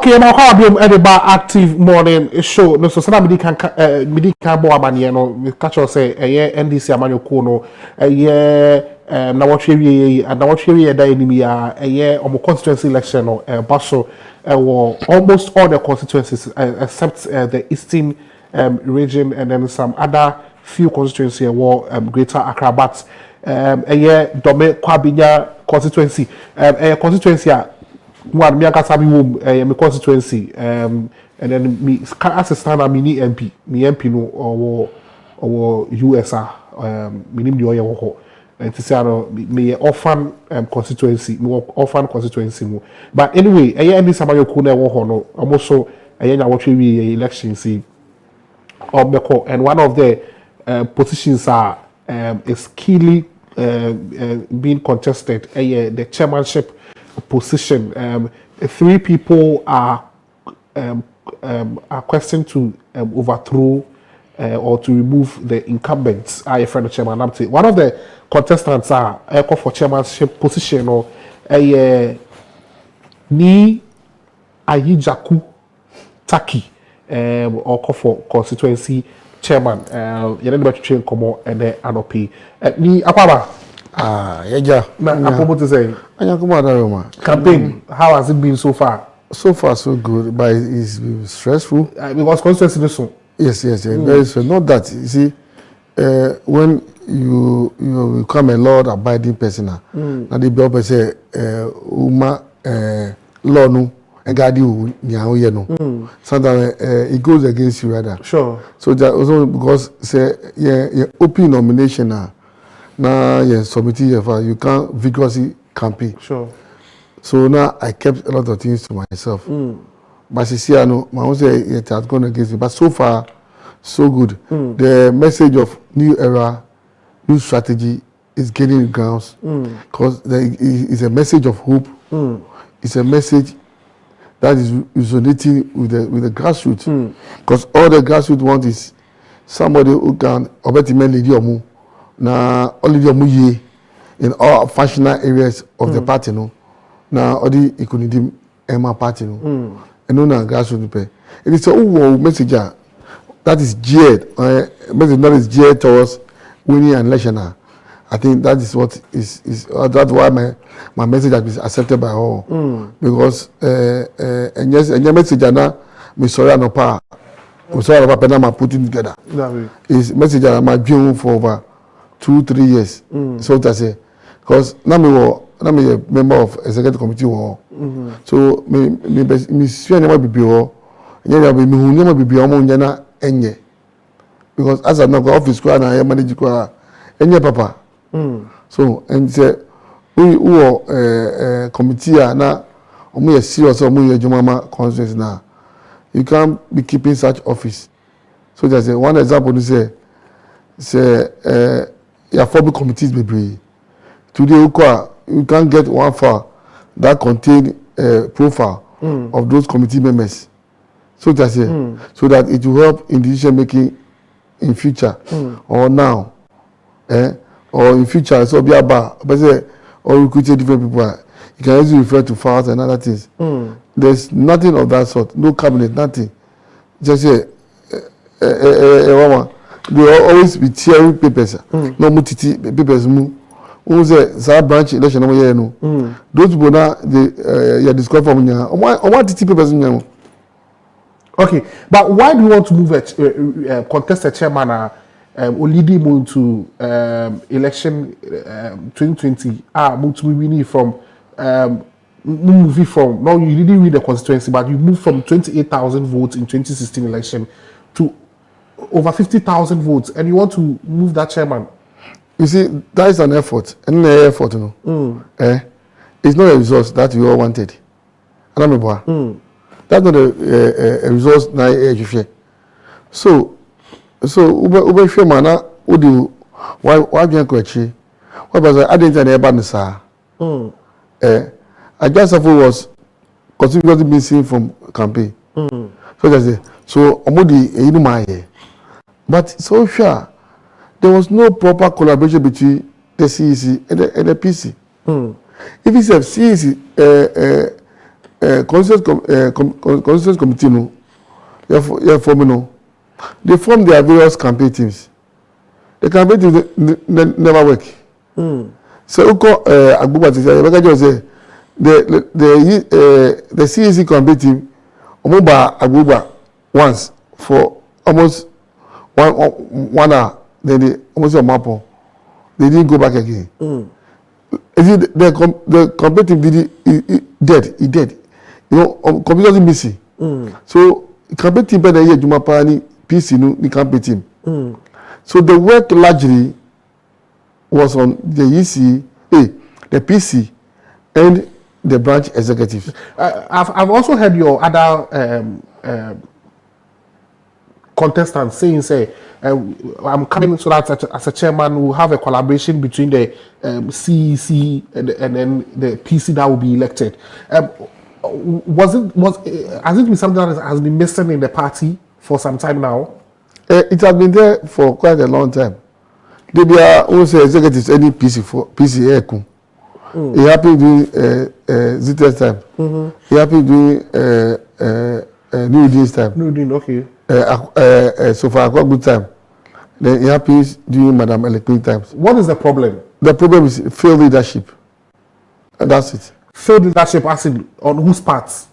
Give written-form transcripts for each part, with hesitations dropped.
Okay, now how be about active morning show. No, so sana midi can bo amani no. Me catch us say NDC amani ko no. Na what we da enemy omo constituency election no. Baso almost all the constituencies except the eastern region and then some other few constituencies greater Accra, but Dome-Kwabenya constituency constituency one me akasa bi wom me constituency and then me as a stand me ni MP no or USA me nim the oye wo ho and say no me orphan constituency orphan constituency mo but anyway any samayo ku na wo ho no almost so nya wo twe wi election see obeko and one of the positions are is keenly being contested the chairmanship position. 3 people are questioned to overthrow or to remove the incumbents. I friend of Chairman Namte. One of the contestants are call for chairmanship position or NII AYIDZAKU TACKIE or call for constituency chairman. You know about train come and anopi. Ni akwaba. Yeah. Apomo to say. Campaign. How has it been so far? So far, so good, but it's stressful. Because constituency this one. Yes. Very stressful. Not that you see, when you become a law-abiding person, and the people say, law no, and guide you, no. Sometimes it goes against you rather. Sure. So that also because say open nomination now submitting you can't vigorously campaign. Sure. So now I kept a lot of things to myself. But see, I know my own say it has gone against me. But so far, so good. The message of new era, new strategy is gaining grounds. Because it's a message of hope. It's a message that is resonating with the grassroots. Because all the grassroots want is somebody who can obetimentally lead omu. Na only ye in all functional areas of the party no. Na all the economic Emma party no. And no na grassroots pay. It is a message that is geared message that is geared towards winning an election. I think that is what is that's why my message has been accepted by all. Because and yes message na me sorry no pa. We sorry about Panama putting together. Is message my dream for over 2-3 years. So that's it. Because now me a member of executive committee war. So me see never be war. Nyanya be me never be omo nyana enye. Because as I know office kwa na manage kwa enye papa. So and say we committee na omo ye serious omo ye jumama constituency na. You can't be keeping such office. So there's one example say your former committees may be today you can't get one file that contain profile of those committee members. So that's it. So that it will help in decision making in future or now. Or in future, so be about or recruiting different people. You can easily refer to files and other things. There's nothing of that sort. No cabinet, nothing. Just say they will always be tearing papers. No mutiti papers move. Who say branch election no. Those people now they discover from nya. What titi papers nya. Okay, but why do you want to move contest a chairman leading him to election 2020? Move to winning from moving from no, you didn't win the constituency, but you moved from 28,000 votes in 2016 election to over 50,000 votes, and you want to move that chairman. You see, that is an effort, and an effort, you know. It's not a result that we all wanted. That's not a result that you share. So, ube share mana, udi why bien kwechi? Why was I didn't know about this? I just was continuously missing from campaign. So that's it. So omodi eyinuma. But so sure, there was no proper collaboration between the CEC and the PC. If it's a CEC Constituency committee no, you form no. They form their various campaign teams. The campaign teams never work. So Agbuba say the CEC campaign team Omoba Agbuba once for almost one hour. Then they almost a map. They didn't go back again. The campaign team did dead. He dead. You know, computers missing. So campaign team better here Jumapani PC no the campaign team. So the work largely was on the EC, the PC, and the branch executives. I've also heard your other contestants saying, I'm coming so that as a chairman we'll have a collaboration between the CEC and then the PC that will be elected. Has it been something that has been missing in the party for some time now? It has been there for quite a long time. They be also executives any PC for PC Eku. It happened during ZTS time. It happened during New Dean's time. New Dean, okay. So far, quite good time. Then it happens during Madam Elekpin times. What is the problem? The problem is failed leadership. And that's it. Failed leadership as in on whose parts?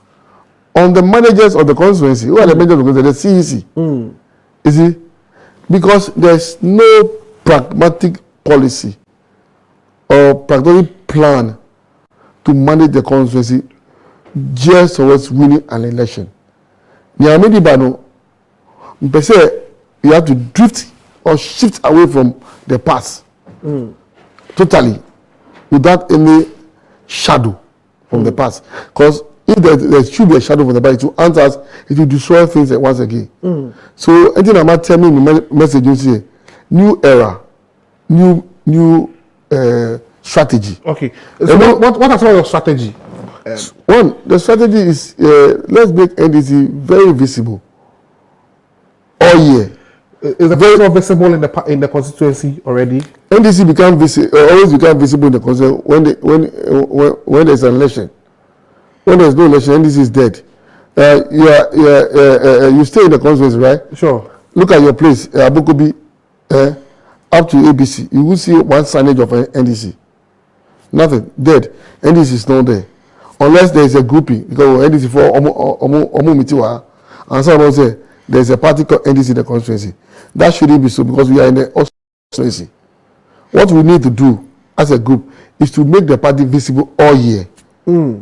On the managers of the constituency. Who are the managers of the CEC? You see? Because there's no pragmatic policy or pragmatic plan to manage the constituency just towards winning an election. You have to drift or shift away from the past totally without any shadow from the past. Because if there should be a shadow from the past, it will answer us, it will destroy things once again. So anything I'm not telling you the message you say, new era, new strategy. Okay. So what are some of your strategy? One, the strategy is let's make NDC very visible all year. Is the very visible in the constituency already? NDC always become visible in the constituency when there's an election. When there's no election, NDC is dead. You stay in the constituency, right? Sure. Look at your place, Abukobi, up to ABC. You will see one signage of NDC. Nothing, dead. NDC is not there. Unless there is a grouping, because NDC for Omo Mitiwa, and someone say there's a party called NDC in the constituency. That shouldn't be so because we are in the constituency. What we need to do as a group is to make the party visible all year.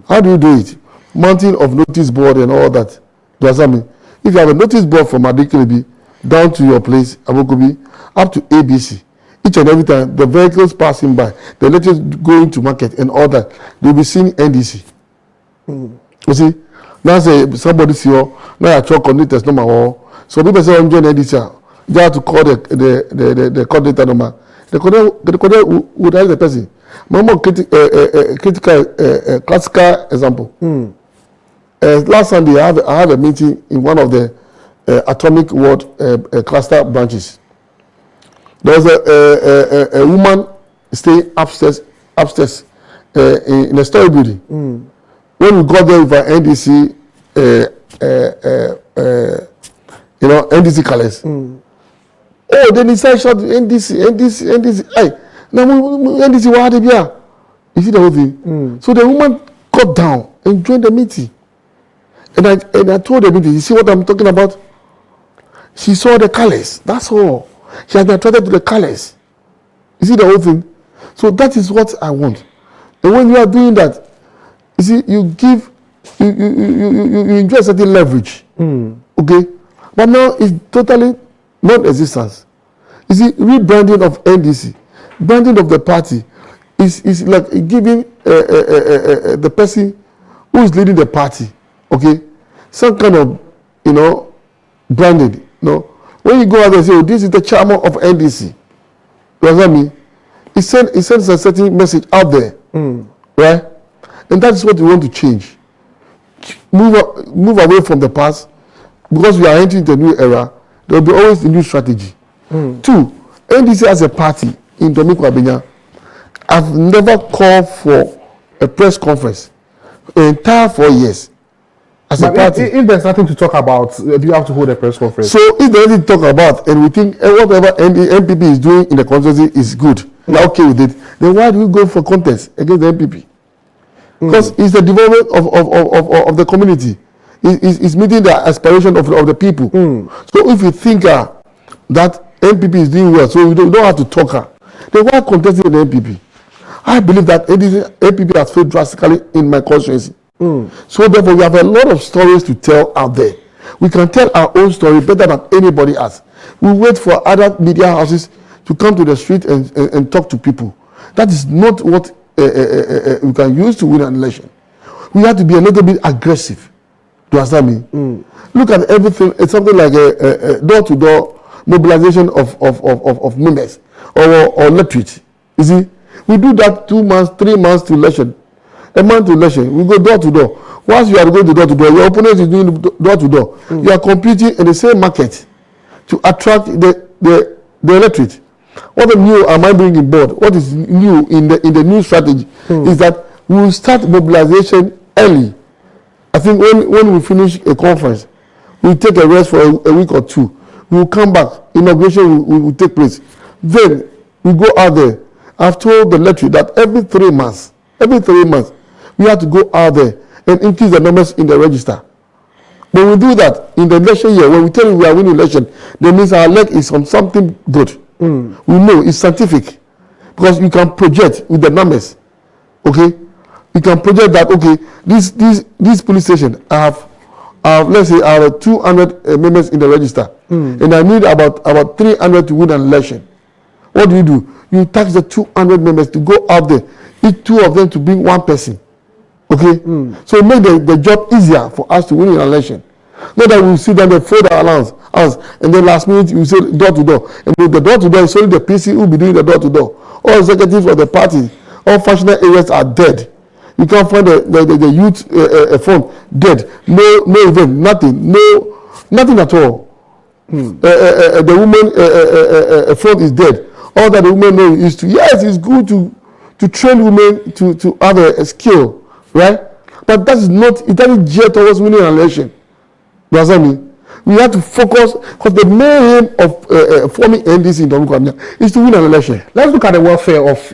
How do you do it? Mounting of notice board and all that. Does that mean? If you have a notice board from Adikilibi down to your place, Abokobi, up to ABC, each and every time the vehicles passing by, the letters going to market and all that, they'll be seeing NDC. You see? Now say somebody see you, now your truck coordinators number one. So people say I'm joining NDC. You have to call the coordinator number. The coordinator would ask the person. More critical classical example. Last Sunday, I had a meeting in one of the atomic world cluster branches. There was a woman staying upstairs in a story building. When we got there with our NDC, NDC colors. Oh, then he started shouting NDC. Hey, now NDC, what are they? You see the whole thing. So the woman got down and joined the meeting. And I told the meeting, you see what I'm talking about? She saw the colors. That's all. She has been attracted to the colors. You see the whole thing? So that is what I want. And when you are doing that, you see, you enjoy a certain leverage. Okay? But now it's totally non-existence. You see, rebranding of NDC, branding of the party is like giving the person who is leading the party, okay, some kind of, branding. When you go out there and say, oh, this is the chairman of NDC, does that mean? It sends a certain message out there, right? And that's what we want to change. Move away from the past, because we are entering the new era. There will be always a new strategy. 2, NDC as a party in Dome-Kwabenya, I've never called for a press conference entire 4 years as a party. If there's nothing to talk about, do you have to hold a press conference? So if there's nothing to talk about, and we think whatever MPP is doing in the constituency is good, we're okay with it, then why do we go for contest against the MPP? Because it's the development of the community. It's meeting the aspiration of the people. So if you think that MPP is doing well, so we don't have to talk her, then why contesting the MPP? I believe that MPP has failed drastically in my constituency. So therefore, we have a lot of stories to tell out there. We can tell our own story better than anybody else. We wait for other media houses to come to the street and talk to people. That is not what we can use to win an election. We have to be a little bit aggressive. Do you understand me? Look at everything. It's something like a door-to-door mobilization of members or electorate. You see, we do that 2 months, 3 months to election. A month to election, we go door to door. Once you are going to door to door, your opponent is doing door to door. You are competing in the same market to attract the electorate. What new am I bringing board? What is new in the new strategy is that we will start mobilization early. I think when we finish a conference, we take a rest for a week or two. We will come back. Inauguration will take place. Then we go out there. I've told the electorate that every 3 months, we have to go out there and increase the numbers in the register. When we do that in the election year, when we tell you we are winning election, that means our leg is on something good. We know it's scientific because you can project with the numbers. Okay, you can project that. Okay, this police station have let's say I have 200 members in the register, and I need about 300 to win an election. What do? You tax the 200 members to go out there, each 2 of them to bring 1 person. Okay, so make the job easier for us to win an election. Not that we sit down there, fold our allowance, and then last minute you say door to door. And with the door to door, it's only the PC who will be doing the door to door. All executives of the party, all functional areas are dead. You can't find the youth phone dead. No event, nothing at all. The woman phone is dead. All that the women know is yes, it's good to train women to have a skill, right? But that is not, it doesn't gear towards winning an election. You understand me? We have to focus, because the main aim of forming NDC in Dome-Kwabenya is to win an election. Let's look at the welfare of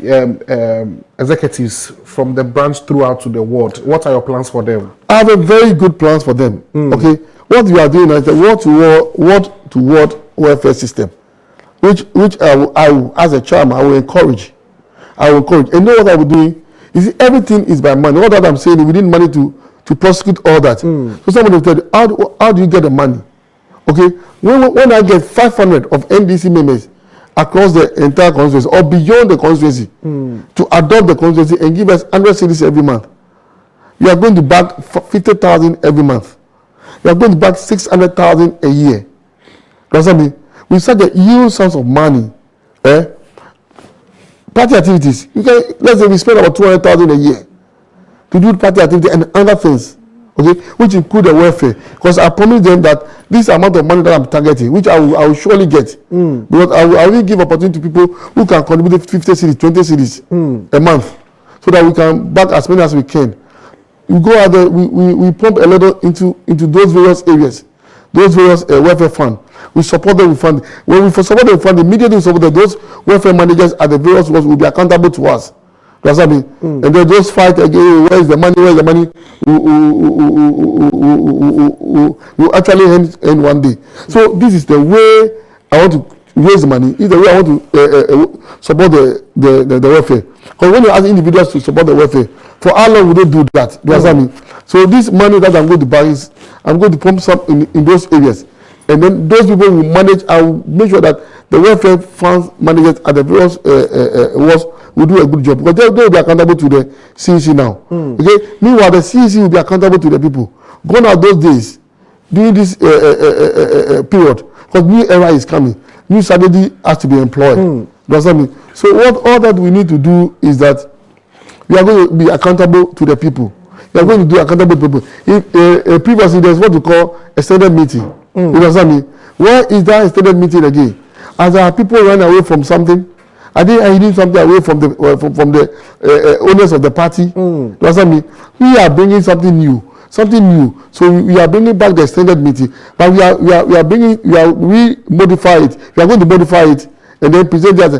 executives from the branch throughout to the ward. What are your plans for them? I have a very good plans for them. Okay, what we are doing is the ward-to-ward welfare system, which I as a chairman, I will encourage. And you know what I will do? You see, everything is by money. What that I'm saying, we need money to prosecute all that. So somebody will tell you, how do you get the money? Okay, when I get 500 of NDC members across the entire constituency or beyond the constituency to adopt the constituency and give us 100 cities every month, we are going to back 50,000 every month. We are going to back 600,000 a year. That's what I mean. With such a huge sums of money, party activities, let's say we spend about 200,000 a year to do party activity and other things, okay, which include the welfare. Because I promise them that this amount of money that I'm targeting, which I will surely get, because I will give opportunity to people who can contribute 50 cities, 20 cities a month, so that we can back as many as we can. We go out there, we pump a little into those various areas, those various welfare funds. We support them with funding. When we support them with funding, immediately we support them. Those welfare managers at the various ones will be accountable to us. That's what I mean. And then those fight again, where is the money? We actually end one day. So this is the way I want to raise the money. It's the way I want to support the welfare. Because when you ask individuals to support the welfare, for how long will they do that? Do you understand me? So this money that I'm going to buy is, I'm going to pump some in those areas. And then those people will manage, I will make sure that the welfare funds managers at the various wards will do a good job. Because they will be accountable to the CEC now. Okay. Meanwhile, the CEC will be accountable to the people. Gone are those days, during this period, because new era is coming. New strategy has to be employed. Does that mean? So all that we need to do is that we are going to be accountable to the people. We are going to do accountable to people. If previously there's what we call extended meeting. You understand me? Where is that extended meeting again? As our people run away from something, Are they hiding something away from the owners of the party? You understand me? We are bringing something new. So we are bringing back the extended meeting, but we modify it. We are going to modify it and then present it as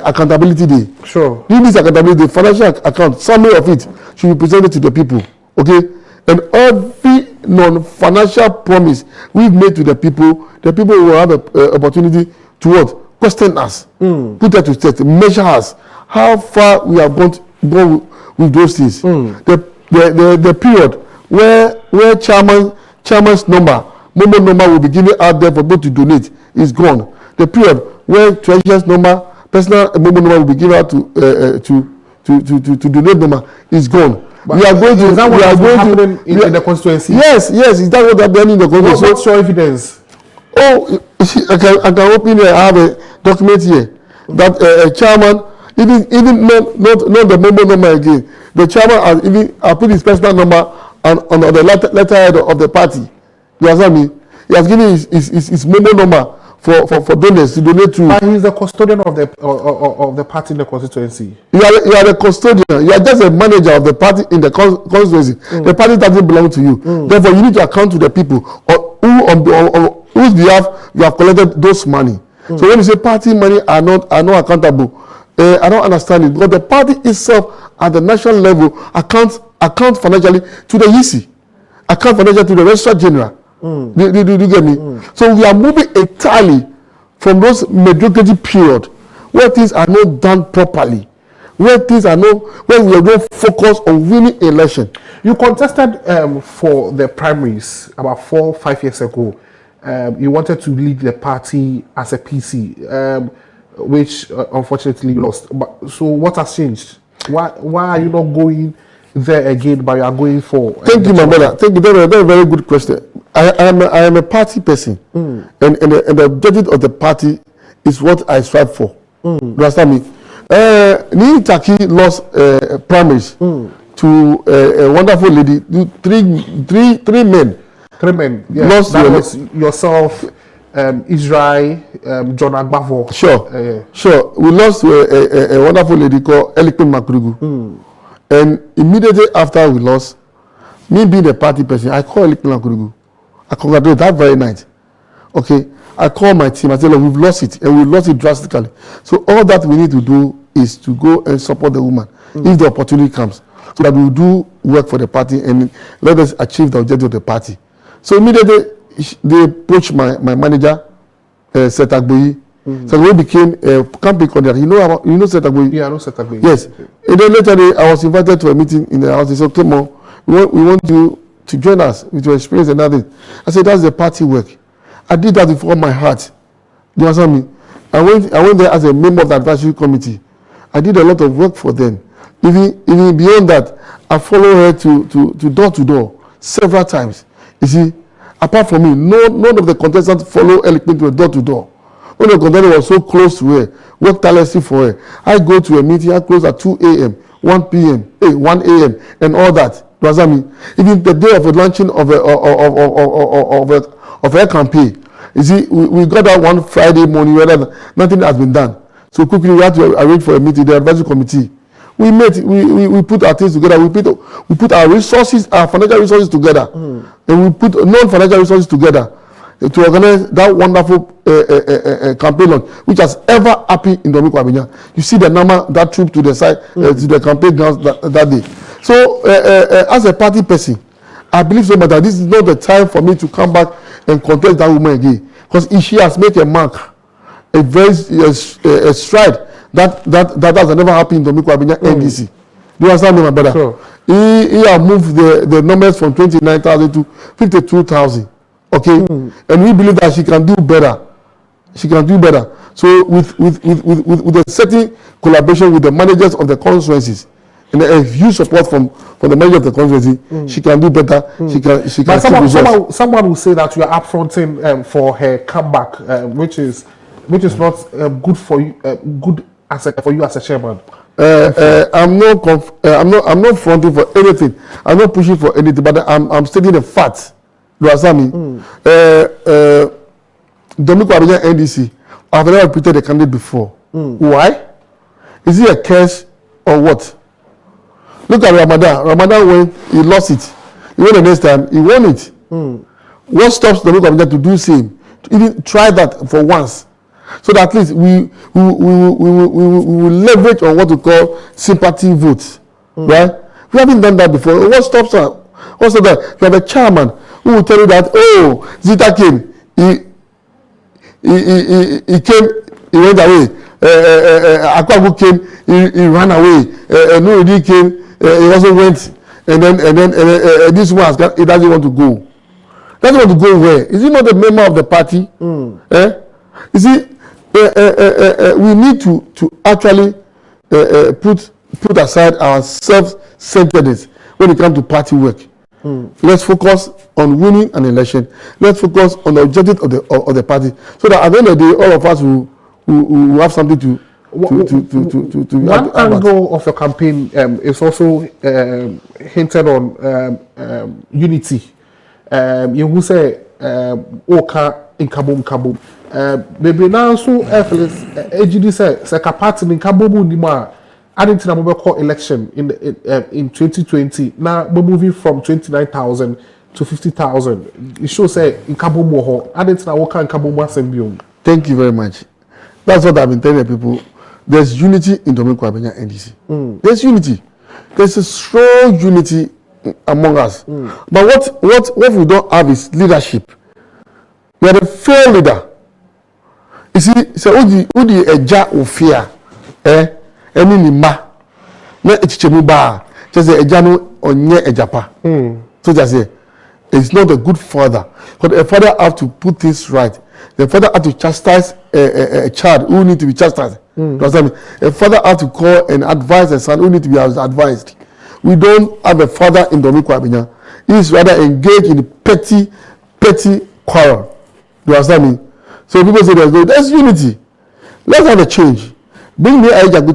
accountability day. Sure. In this accountability day, financial account, summary of it should be presented to the people. Okay? And every non-financial promise we've made to the people will have an opportunity to what? Question us, put that to test, measure us, how far we have gone with those things. The period where chairman's number will be given out there for people to donate is gone. The period where treasurer's number, personal number will be given out to donate number is gone. But we are going to. Is that what is happening in the constituency? Yes. Is that what happening in the constituency? What's your evidence? Oh, I can open here. I have a document here that a chairman, even not the member number again. The chairman has even put his personal number on the letterhead of the party. You understand me? He has given his member number for donors to donate to. But he is the custodian of the party in the constituency. You are the custodian. You are just a manager of the party in the constituency. The party doesn't belong to you. Therefore, you need to account to the people on whose behalf you have collected those money. So when you say party money are not accountable, I don't understand it, because the party itself at the national level account financially to the EC, account financially to the Registrar General. Do you get me? So we are moving entirely from those mediocrity period where things are not done properly, where we are not focused on winning election. You contested for the primaries about 4 or 5 years ago. You wanted to lead the party as a PC, which unfortunately you lost. So what has changed? Why are you not going there again, but you are going for? Thank you, my brother. Thank you. That's a very good question. I am a party person, and the objective of the party is what I strive for. You understand me? NII Tackie lost primaries to a wonderful lady. Three men. 3 men. Yes. Lost that was yourself, Israel, John Agbavo. Sure. We lost to a wonderful lady called Elikpen Makrugu. And immediately after we lost, me being a party person, I called Elikpen Makrugu. I congratulate that very night. Okay. I called my team. I said, look, we've lost it, and we lost it drastically. So all that we need to do is to go and support the woman if the opportunity comes, so that we will do work for the party and let us achieve the objective of the party. So immediately they approached my manager, Setagboyi. Setagboyi became a campaign coordinator. You know Setagboyi? Yeah, I know Setagboyi. Yes. And then later I was invited to a meeting in the house. They said, come on, we want you to join us with your experience and everything. I said, that's the party work. I did that with all my heart. You understand me? I went there as a member of the advisory committee. I did a lot of work for them. Even beyond that, I followed her to door to door several times. You see, apart from me, none of the contestants follow Elikpen to door to door. When the contestant was so close to her, worked tirelessly for her. I go to a meeting, I close at 2 a.m., 1 p.m., 1 a.m., and all that. You understand me? Even the day of the launching of her campaign, you see, we got that one Friday morning where nothing has been done. So quickly we had to arrange for a meeting, the advisory committee. We met, we put our things together, we put our resources, our financial resources together, and we put non-financial resources together to organize that wonderful campaign launch, which has ever happened in Dome-Kwabenya. You see the number that troop to the side, to the campaign grounds that day. So as a party person, I believe so much that this is not the time for me to come back and contest that woman again, because she has made a mark, a very stride that has never happened in Dome-Kwabenya NDC. Do you understand me, my brother? Sure. He has moved the numbers from 29,000 to 52,000. Okay, and we believe that she can do better. She can do better. So with a certain collaboration with the managers of the constituencies and a huge support from the manager of the constituency, she can do better. She can. But someone will say that you are upfronting for her comeback, which is not good for you. Good for you as a chairman. I'm not fronting for anything. I'm not pushing for anything. But I'm stating the facts. You understand me? Dome-Kwabenya NDC, I've never repeated the candidate before. Why? Is it a curse or what? Look at Ramadan. Ramadan when he lost it. He won the next time, he won it. What stops the Dome-Kwabenya to do same? To even try that for once. So that at least we will leverage on what we call sympathy votes. Right? We haven't done that before. What stops us? What's that? You have a chairman who will tell you that, oh, Zita came, he came, he went away. Akwagu came, he ran away. Nurudi came, he also went. And then this one he doesn't want to go. Doesn't want to go where? Is he not a member of the party? You see, we need to actually put aside our self-centeredness when it comes to party work. Let's focus on winning an election. Let's focus on the objective of the party, so that at the end of the day, all of us will have something to one angle of your campaign is also hinted on unity. You who say Oka in Kabum. Maybe now so AGD say party in Kabomu Nima. Adding to the mobile election in 2020. Now we're moving from 29,000 to 50,000. It shows say in Kabomu. Adding to the Oka in Kabomu Assembly. Thank you very much. That's what I've been telling people. There's unity in Dome-Kwabenya NDC. There's unity. There's a strong unity among us. But what we don't have is leadership. We are a fair leader. You see, so odi eja ofia, eni ni ma, na echichemu ba, just say eja no onye ejapa. So just say, it's not a good father. Because a father have to put things right. The father have to chastise a child who need to be chastised. A father have to call and advise a son who need to be advised. We don't have a father in Dome-Kwabenya. He is rather engaged in petty quarrel. You understand me? So people say there's unity. Let's have a change. Bring NII AYIDZAKU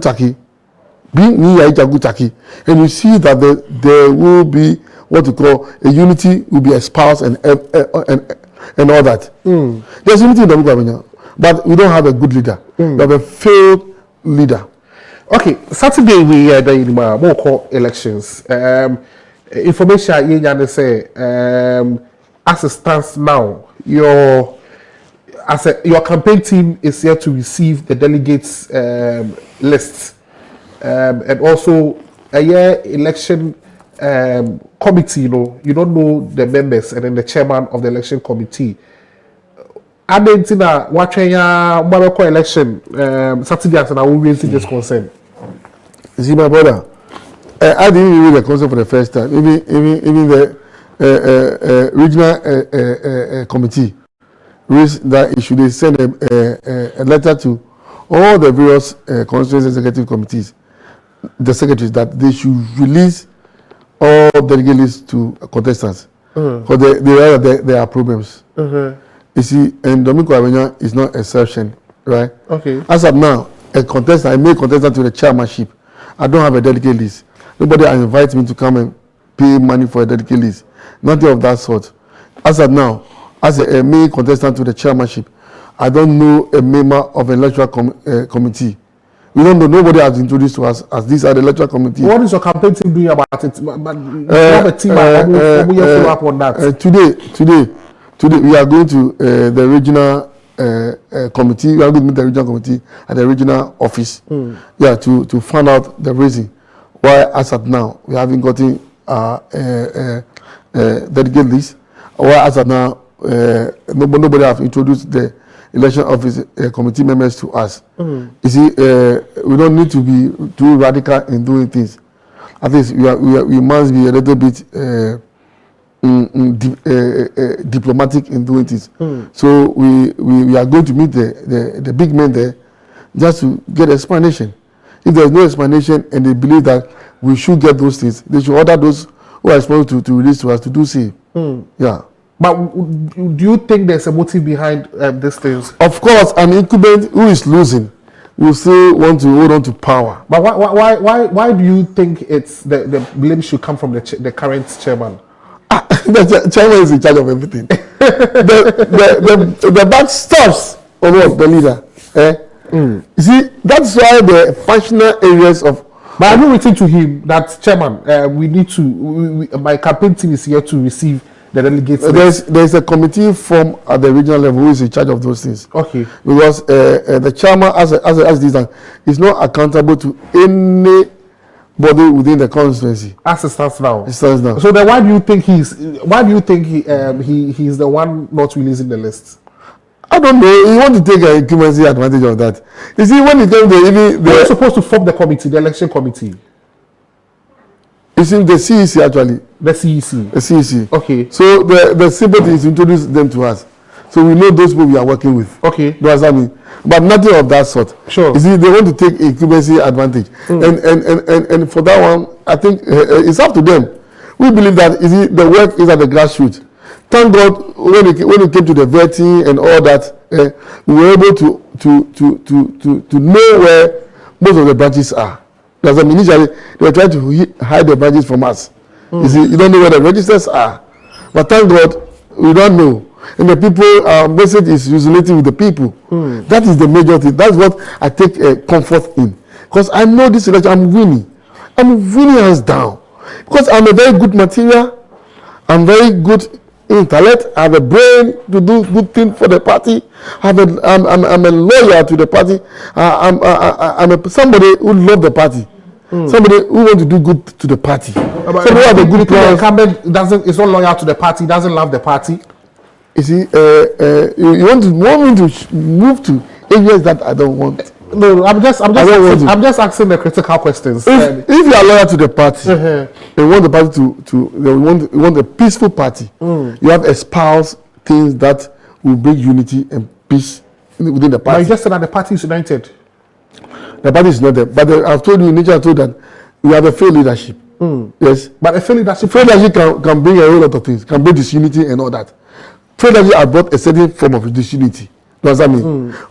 TACKIE. And you see that there will be what we call a unity will be espoused and all that. There's unity in Dome-Kwabenya, but we don't have a good leader. We have a failed leader. Okay, Saturday we the more call elections. Information you say as it stands now, your campaign team is here to receive the delegates lists, and also a year election committee. You don't know the members and then the chairman of the election committee. Adentina watching Morocco election Saturday, and I will raise this concern. See, my brother, I didn't read the concern for the first time. Even the regional committee raised that issue. They sent a letter to all the various constituency executive committees, the secretaries, that they should release all delegate lists to contestants, because there are problems. You see, and Dome-Kwabenya is not exception, right? Okay. As of now, a male contestant to the chairmanship, I don't have a delegate list. Nobody has invited me to come and pay money for a delegate list. Nothing of that sort. As of now, as a male contestant to the chairmanship, I don't know a member of an electoral committee. We don't know. Nobody has introduced to us as these are the electoral committee. What is your campaign team doing about it? You have a team who follow up on that. Today we are going to the regional committee. We are going to meet the regional committee at the regional office. Yeah, to find out the reason why as at now we haven't gotten delegate list. Why as at now nobody have introduced the election office committee members to us. You see, we don't need to be too radical in doing things. At least we must be a little bit diplomatic in doing things. So we are going to meet the big men there just to get explanation. If there is no explanation and they believe that we should get those things, they should order those who are responsible to release to us to do so. Yeah. But do you think there's a motive behind these things? Of course, an incumbent who is losing will still want to hold on to power. But why do you think it's the blame should come from the current chairman? The chairman is in charge of everything. the back stops on what the leader. You see, that's why the functional areas of. But I have written to him that, Chairman, we need to. My campaign team is here to receive the delegates. There's a committee formed at the regional level who is in charge of those things. Okay. Because the chairman, as this, is not accountable to anybody within the constituency. As it stands now. It stands now. So then, why do you think he's the one not releasing the list? I don't know. He want to take an incumbency advantage of that. You see, when it comes to they're supposed to form the committee, the election committee. It's in the CEC actually. The CEC. The CEC. Okay. So the sympathy is introduce them to us. So we know those people we are working with. Okay. You understand me? But nothing of that sort. Sure. You see, they want to take incumbency advantage. And for that one, I think it's up to them. We believe that the work is at the grassroots. Thank God when it came to the vetting and all that, we were able to know where most of the branches are. Because initially they were trying to hide the branches from us. You see, you don't know where the registers are. But thank God we don't know. And the people, our message is resonating with the people. That is the major thing. That's what I take comfort in. Because I know this election, I'm winning. I'm winning hands down. Because I'm a very good material. I'm very good intellect. I have a brain to do good things for the party. I'm a lawyer to the party. I'm somebody who loves the party. Somebody who wants to do good to the party. Somebody who has a good plan. Is not loyal to the party. Doesn't love the party. You see, you want me to move to areas that I don't want. No, I'm just asking the critical questions. If you are loyal to the party, they want the party they want a peaceful party. You have espoused things that will bring unity and peace within the party. But you just said that the party is united. The party is not there. But I've told you, nature told that we have a failed leadership. Yes. But a failed leadership can bring a whole lot of things, can bring disunity and all that. Failed leadership has brought a certain form of disunity. You understand me?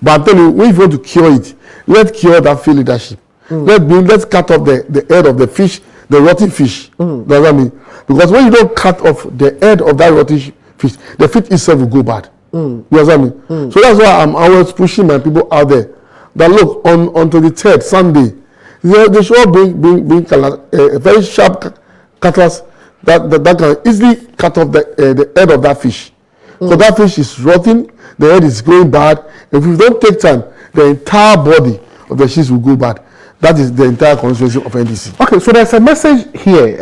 But I'm telling you, when you want to cure it, let's cure that failed leadership. Let's cut off the head of the fish, the rotten fish. You understand me? Because when you don't cut off the head of that rotten fish, the fish itself will go bad. You understand me? So that's why I'm always pushing my people out there. That look, on 23rd, Sunday, they should all bring a very sharp cutlass that can easily cut off the head of that fish. So that fish is rotting, the head is going bad. If we don't take time, the entire body of the fish will go bad. That is the entire constituency of NDC. Okay, so there's a message here.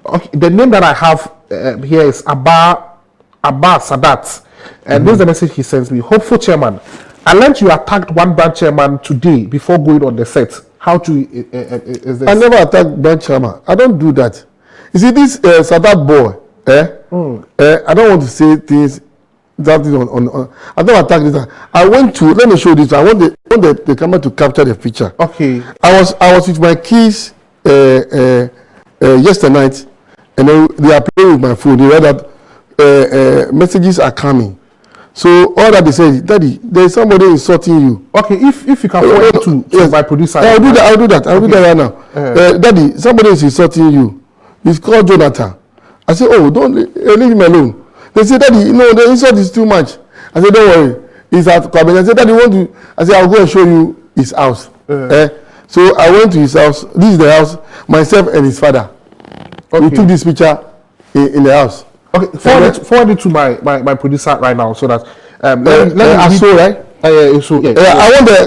Okay, the name that I have here is Abba Sadat. And this is the message he sends me. Hopeful chairman, I learned you attacked one branch chairman today before going on the set. How to is this? I never attack branch chairman. I don't do that. You see, this Sadat boy, I don't want to say things that is on I don't attack this. I went to, let me show this. I want the camera to capture the picture. Okay. I was with my kids yesterday night, and then they are playing with my phone. They read that messages are coming. So all that they say, Daddy, there is somebody insulting you. Okay, if you can forward to my producer. I'll do that right now. Daddy, somebody is insulting you. He's called Jonathan. I said, oh, don't leave him alone. They said, Daddy, no, the insult is too much. I said, don't worry. He's at Kwabenya. I said, Daddy, want to? I said, I'll go and show you his house. So I went to his house. This is the house, myself and his father. Okay. We took this picture in the house. Okay, forward it to my producer right now so that let me right? I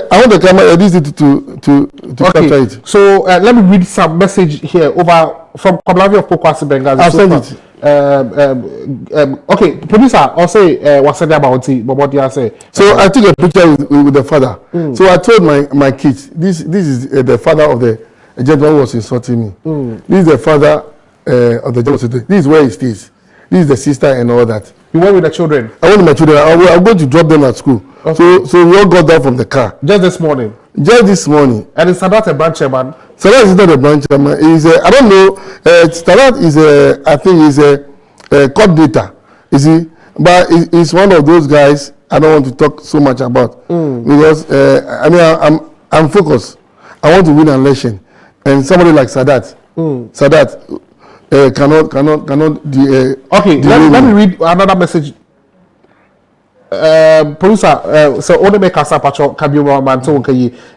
want the camera to capture it. So let me read some message here over from Kwablavi of Pokwasi Bengazi. I'll send it. Okay, producer, I'll say what's the about it, but what do you say? So I took a picture with the father. So I told my kids, this is the father of the gentleman who was insulting me. This is the father of the gentleman. This is where he stays. This is the sister and all that. You went with the children? I went with my children. I'm going to drop them at school. Okay. So we all got down from the car. Just this morning? Just this morning. And is Sadat a branch chairman? Sadat is not a branch chairman. I don't know. Sadat is I think he's a coordinator. You see? But he's one of those guys I don't want to talk so much about. Because, I'm focused. I want to win an election. And somebody like Sadat. Sadat cannot okay, let me read another message. Producer, so only make us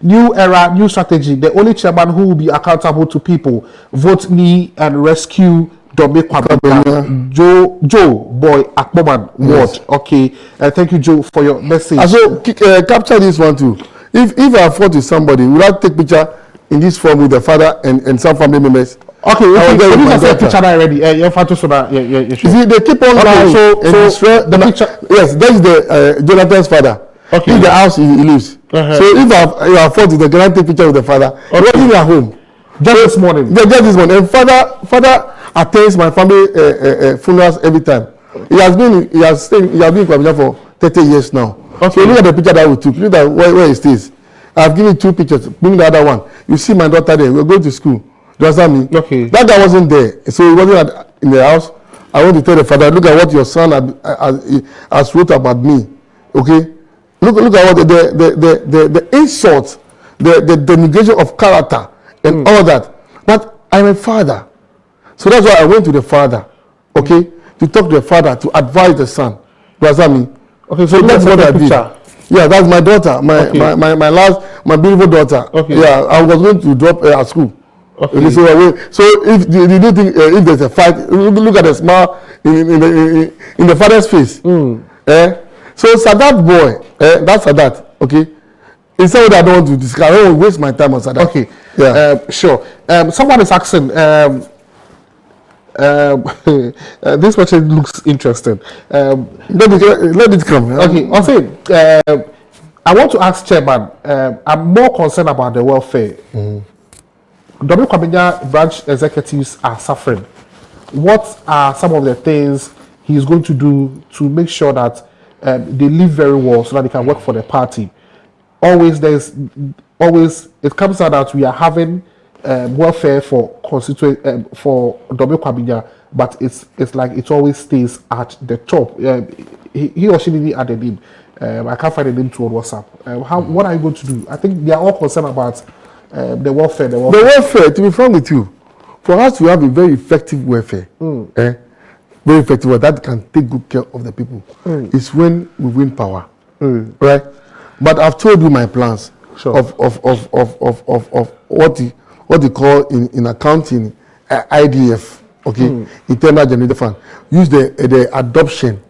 new era, new strategy. The only chairman who will be accountable to people. Vote me and rescue Dome-Kwabenya. Joe Boy Akboman Ward. Okay. Thank you, Joe, for your message. So capture this one too. If I fought with somebody, will I take picture in this form with the father and some family members? Okay, so this is a picture already. You see, they keep on lying. So the picture. Yes, that's the Jonathan's father. Okay. In the house he lives. So if I fought with the can I take picture with the father? He wasn't at home. Just this morning. Just this morning. And father attends my family funerals every time. He has been in Kwabenya for 30 years now. Okay. So look at the picture that we took. Look at where he stays. I've given 2 pictures. Bring the other one. You see my daughter there. We're going to school. Do you understand me? Okay. That guy wasn't there. So he wasn't in the house. I want to tell the father, look at what your son has wrote about me. Okay? Look at what the insult, the denigration of character and all that. But I'm a father. So that's why I went to the father. Okay? To talk to the father, to advise the son. Do you understand me? Okay, so that's what I did. Yeah, that's my daughter, my beautiful daughter. Okay. Yeah, I was going to drop her at school. Okay. So if you do think if there's a fight, look at the smile in the father's face. So Sadat boy, that's Sadat. Okay. It's something I don't want to discuss. I don't want to waste my time on Sadat. Okay. Yeah. Sure. Someone is asking. This question looks interesting. Let it come. Okay, I'll say, I want to ask Chairman, I'm more concerned about the welfare. Dome-Kwabenya branch executives are suffering. What are some of the things he's going to do to make sure that they live very well so that they can work for the party? Always, it comes out that we are having welfare for for Dome-Kwabenya, but it's like it always stays at the top. He or she didn't add the name. I can't find the name to on WhatsApp. What are you going to do? I think they are all concerned about the welfare. The welfare, to be frank with you, for us to have a very effective welfare, very effective that can take good care of the people, is when we win power, right? But I've told you my plans of what they call in accounting IDF, okay, internal generated fund. Use the adoption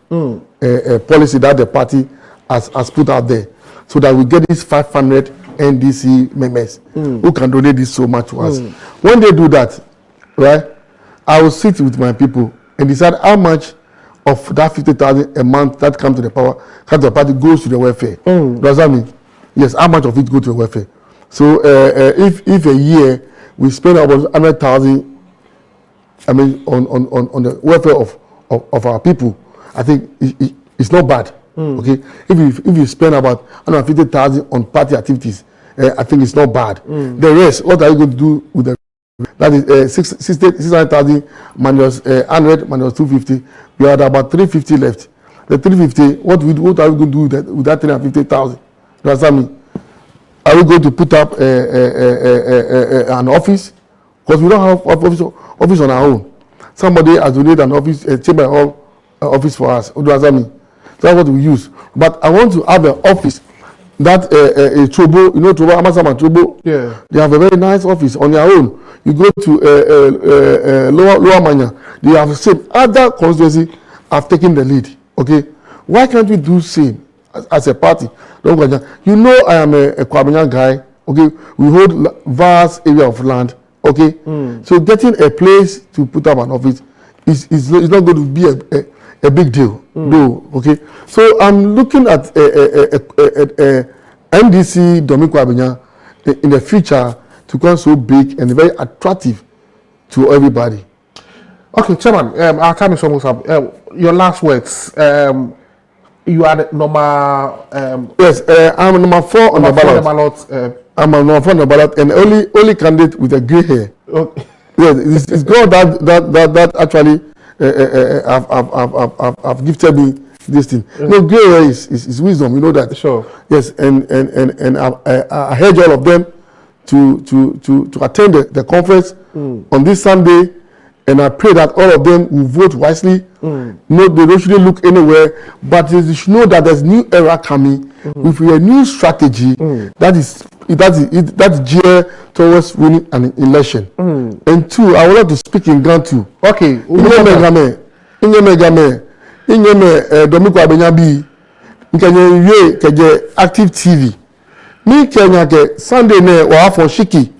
policy that the party has put out there, so that we get these 500 NDC members who can donate this so much to us. When they do that, right, I will sit with my people and decide how much of that 50,000 a month that comes to the party goes to the welfare. Does that mean? Yes, how much of it goes to the welfare? So if a year we spend about 100,000, I mean, on the welfare of our people, I think it's not bad. Okay, if you spend about 150,000 on party activities, I think it's not bad. The rest, what are you going to do with the? That is 600,000 minus 100 minus 250. We are at about 350 left. The 350, what are we going to do with that 350,000? You understand me? Are we going to put up an office? Because we don't have office on our own. Somebody has donated an office, a chamber hall office for us. You understand me? That's what we use. But I want to have an office that Trobo, you know Trobo, Amasama Trobo. Yeah. They have a very nice office on their own. You go to Lower Manya, they have the same. Other constituency have taken the lead. Okay, why can't we do same as a party? You know I am a Kwabenya guy. Okay, we hold vast area of land. Okay, so getting a place to put up an office is not going to be a big deal. No, okay. So I'm looking at NDC Dome-Kwabenya in the future to become so big and very attractive to everybody. Okay, Chairman, our time is almost up. Your last words. You are the number. Yes, I'm number 4 on the ballot. I'm number 4 on the ballot, and only candidate with a grey hair. Okay. Yes, it's God that actually have gifted me this thing. No, grey hair is wisdom. You know that. Sure. Yes, and I urge all of them to attend the conference on this Sunday And I pray that all of them will vote wisely. No, they shouldn't look anywhere, but they should know that there's new era coming with a new strategy that's geared towards winning an election. And two, I would like to speak in Ghana too. Okay. Dome-Kwabenya bi nkanye keje active TV. Mi Kenya ke Sunday ne wa for shiki.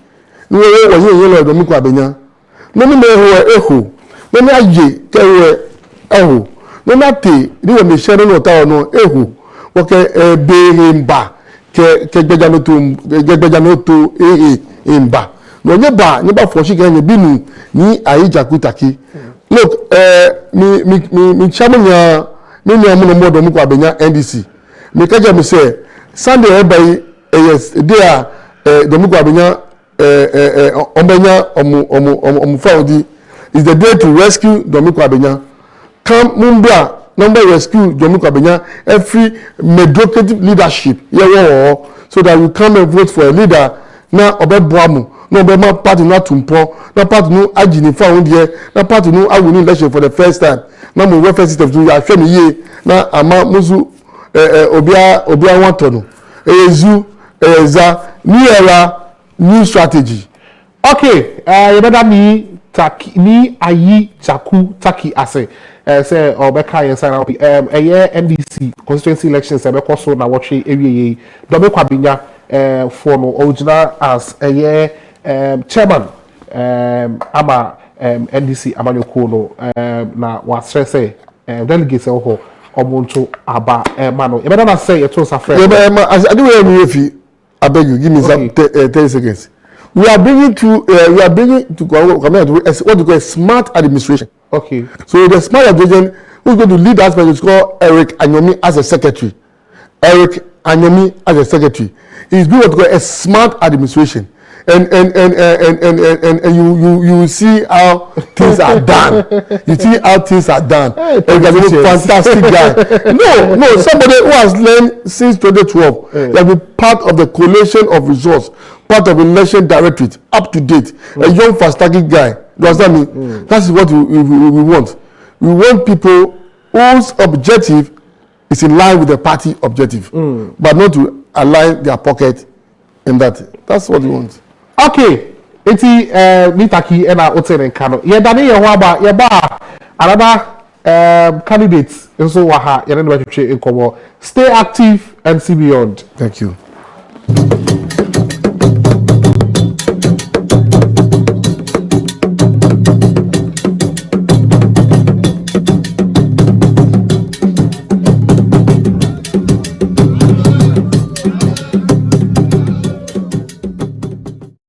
Ni wo ye Dome-Kwabenya. No me eho. No me aje ke eho. No na te ni wo me share no ta no eho. Wo ke be mba ke gbeja no to mba. No nye ba for shiki nye binu ni Ayidzaku TACKIE. Look, me chairman ya me no Dome-Kwabenya NDC. Me kaja me say Sunday everybody yes there Dome-Kwabenya Faudi is the day to rescue Dome-Kwabenya. Come Mumbra number rescue Dome-Kwabenya every mediocre leadership so that you come and vote for a leader na obeboamu no be ma party na tumpo na party no agini fa won die na party no awuni election for the first time na mo welfare system to ya hwe me ye na ama musu obia want no ezu eza new era new strategy. Okay, you better me Ni Ayidzaku TACKIE ase say obeka yen sign up NDC constituency elections e be so na watwe ewieye Dome-Kwabenya for no original as chairman ama NDC amanyoko no na wa stress delegates ho omonto aba no e better na say it was a friend. I do we I beg you give me some 30 seconds. We are bringing to what you call a smart administration. Okay. So the smart administration who's going to lead us is called Eric Anyomi as a secretary. Eric Anyomi as a secretary. He's doing what you call a smart administration. And you see how things are done. You see how things are done. He's a fantastic guy. No, somebody who has learned since 2012. He has been part of the collation of resource, part of the election directorate, up to date. A young, fantastic guy. You understand me? That's what we want. We want people whose objective is in line with the party objective, but not to align their pocket in that. That's what we want. Okay, eti ni TACKIE na hotel en Kano. Ye dane ye ho aba ye ba another candidates nso wa ha ye ne ba twetwe nkomo. Stay active and see beyond. Thank you.